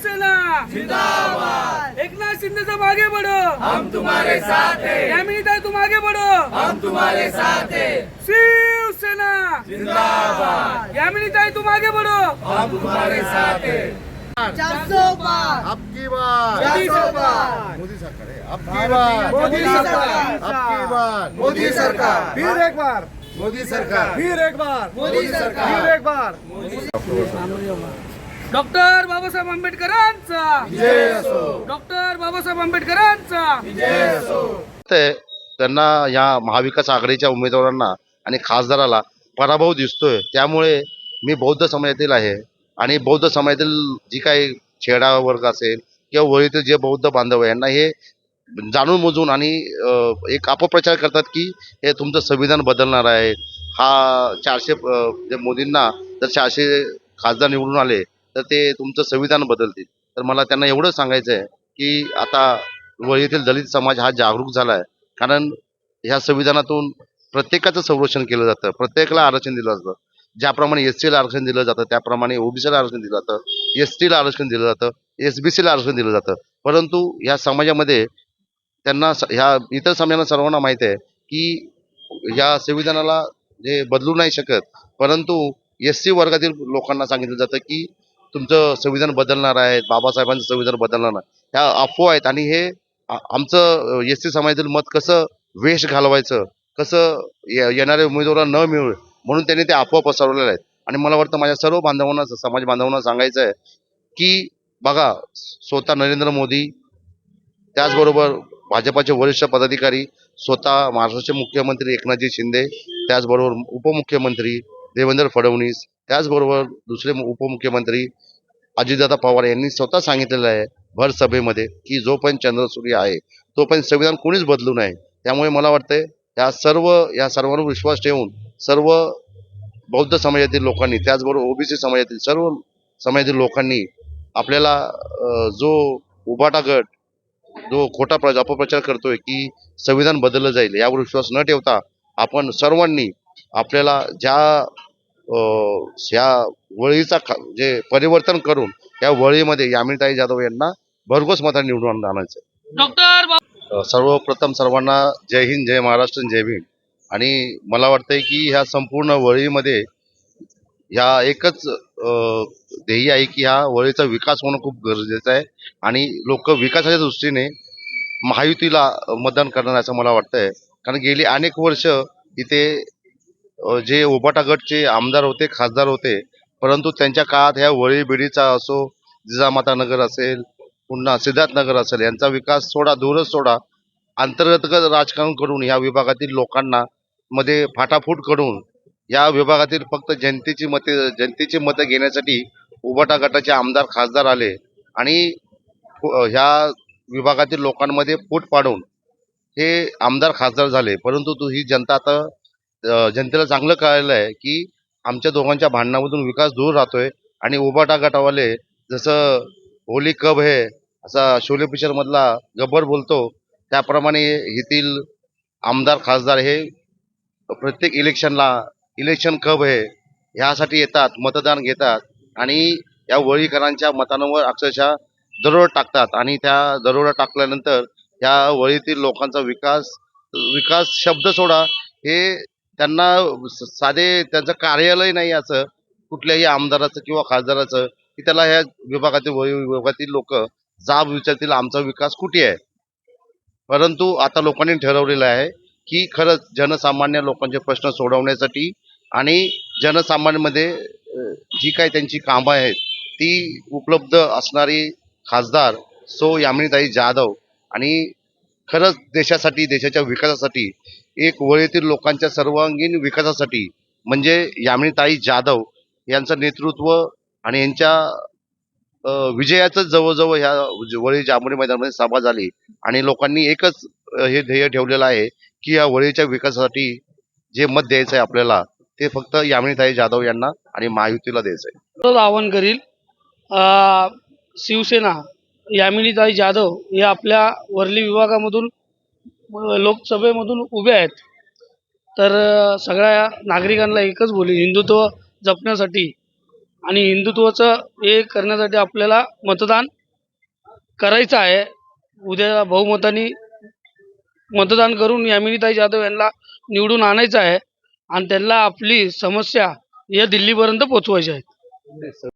शिवसेना जिंदाबाद। एकनाथ शिंदेचा मागे बढ़ो, हम तुम्हारे साथ हैं, यामिनीताई तुम आगे बढ़ो, हम तुम्हारे साथ हैं। शिवसेना जिंदाबाद। यामिनीताई तुम आगे बढ़ो, हम तुम्हारे साथ हैं। 400 पार, आपकी बार 400 पार, मोदी सरकार है, आपकी बार मोदी सरकार, आपकी बार मोदी सरकार, फिर एक बार मोदी सरकार फिर एक बार मोदी सरकार, फिर एक बार। डॉक्टर बाबासाहेब आंबेडकरांचा जय असो, डॉक्टर बाबासाहेब आंबेडकरांचा जय असो। ते त्यांना या महाविकास आघाडीच्या उमेदवारांना आणि खासदाराला पराभव दिसतोय। त्यामुळे मी बौद्ध समाजातील आहे आणि बौद्ध समाजातील जी काही छेडा वर्ग असेल किंवा वळीतील जे बौद्ध बांधव आहे यांना हे जाणून बुजून आणि एक अपप्रचार करतात की हे तुमचं संविधान बदलणार आहे। हा 400 जे मोदींना जर 400 खासदार निवडून आले तर ते तुमचं संविधान बदलतील। तर मला त्यांना एवढं सांगायचं आहे की आता वळीतील दलित समाज हा जागरूक झाला आहे, कारण ह्या संविधानातून प्रत्येकाचं संरक्षण केलं जातं, प्रत्येकाला आरक्षण दिलं जातं। ज्याप्रमाणे एससीला आरक्षण दिलं जातं त्याप्रमाणे ओबीसीला आरक्षण दिलं जातं, एसटीला आरक्षण दिलं जातं, एसबीसीला आरक्षण दिलं जातं। परंतु या समाजामध्ये त्यांना ह्या इतर समाजांना सर्वांना माहीत आहे की या संविधानाला जे बदलू नाही शकत, परंतु एससी वर्गातील लोकांना सांगितलं जातं की तुमचं संविधान बदलणार आहे, बाबासाहेबांचं संविधान बदलणार नाही। ह्या अफवा आहेत आणि हे आमचं एससी समाजातील मत कसं वेश घालवायचं, कसं येणाऱ्या उमेदवारांना न मिळू म्हणून त्यांनी ते अफवा पसरवलेल्या आहेत। आणि मला वाटतं माझ्या सर्व बांधवांना समाज बांधवांना सांगायचं आहे की बघा, स्वतः नरेंद्र मोदी, त्याचबरोबर भाजपाचे वरिष्ठ पदाधिकारी, स्वतः महाराष्ट्राचे मुख्यमंत्री एकनाथजी शिंदे, त्याचबरोबर उपमुख्यमंत्री देवेंद्र फडणवीस, त्याचबरोबर दुसरे उपमुख्यमंत्री अजितदादा पवार यांनी स्वतः सांगितलेलं आहे भर सभेमध्ये की जोपर्यंत चंद्रसूर्य आहे तोपर्यंत संविधान कोणीच बदलू नये। त्यामुळे मला वाटतंय या सर्वांवर विश्वास ठेवून सर्व बौद्ध समाजातील लोकांनी, त्याचबरोबर ओबीसी समाजातील सर्व समाजातील लोकांनी आपल्याला जो उभाटा गट जो खोटा अपप्रचार करतोय की संविधान बदललं जाईल यावर विश्वास न ठेवता आपण सर्वांनी आपल्याला ह्या वळीचा जे परिवर्तन करून या वळीमध्ये यामिनीताई जाधव यांना भरघोस मताने निवडून आणायचं। डॉक्टर सर्वप्रथम सर्वांना जय हिंद, जय महाराष्ट्र, जय भीम। आणि मला वाटतंय की ह्या संपूर्ण वळीमध्ये ह्या एकच ध्येय आहे की ह्या वळीचा विकास होणं खूप गरजेचं आहे आणि लोक विकासाच्या दृष्टीने महायुतीला मतदान करणार असं मला वाटतंय। कारण गेली अनेक वर्ष इथे जे उभाटा गटचे आमदार होते, खासदार होते, परंतु त्यांच्या काळात ह्या वळी बिडीचा असो, जिजामाता नगर असेल, पुन्हा सिद्धार्थनगर असेल, यांचा विकास दूरच सोडा, अंतर्गत राजकारण करून या विभागातील लोकांना मध्ये फाटाफूट करून या विभागातील फक्त जनतेची मतं घेण्यासाठी उभाटा गटाचे आमदार खासदार आले आणि ह्या विभागातील लोकांमध्ये फूट पाडून हे आमदार खासदार झाले। परंतु ही जनता आता जनतेला चांगलं कळलेलं आहे की आमच्या दोघांच्या भांडणामधून विकास दूर राहतोय आणि उभाटा गटावाले जसं होली कब है असा शोले पिक्चर मधला गब्बर बोलतो त्याप्रमाणे येथील आमदार खासदार हे प्रत्येक इलेक्शन कब है ह्यासाठी येतात, मतदान घेतात आणि या वळीकरांच्या मतांवर अक्षरशः दरोडा टाकतात आणि त्या दरोडा टाकल्यानंतर या वळीतील लोकांचा विकास शब्द सोडा, हे त्यांना साधे त्यांचं कार्यालय नाही असं कुठल्याही आमदाराचं किंवा खासदाराचं की त्याला ह्या विभागातील लोक जाब विचारतील आमचा विकास कुठे आहे। परंतु आता लोकांनी ठरवलेलं आहे की खरंच जनसामान्य लोकांचे प्रश्न सोडवण्यासाठी आणि जनसामान्यमध्ये जी काही त्यांची कामं आहेत ती उपलब्ध असणारी खासदार सो यामिनीताई जाधव आणि खरंच देशासाठी, देशाच्या विकासासाठी, एक वळीतील लोकांच्या सर्वांगीण विकासासाठी म्हणजे यामिनीताई जाधव यांचं नेतृत्व आणि यांच्या विजयाचं जवळजवळ ह्या वळी जांभुरी मैदानामध्ये सभा झाली आणि लोकांनी एकच हे ध्येय ठेवलेलं आहे की या वळीच्या विकासासाठी जे मत द्यायचं आहे आपल्याला ते फक्त यामिनीताई जाधव यांना आणि महायुतीला द्यायचं आहे। आवाहन करील शिवसेना यामिनीताई जाधव हे आपल्या वर्ली विभागामधून लोकसभेमधून उभे आहेत, तर सगळ्या नागरिकांना एकच बोलेल, हिंदुत्व जपण्यासाठी आणि हिंदुत्वाचं हे करण्यासाठी आपल्याला मतदान करायचं आहे. उद्या बहुमताने मतदान करून यामिनीताई जाधव यांना निवडून आणायचं आहे आणि त्यांना आपली समस्या या दिल्लीपर्यंत पोचवायच्या आहेत.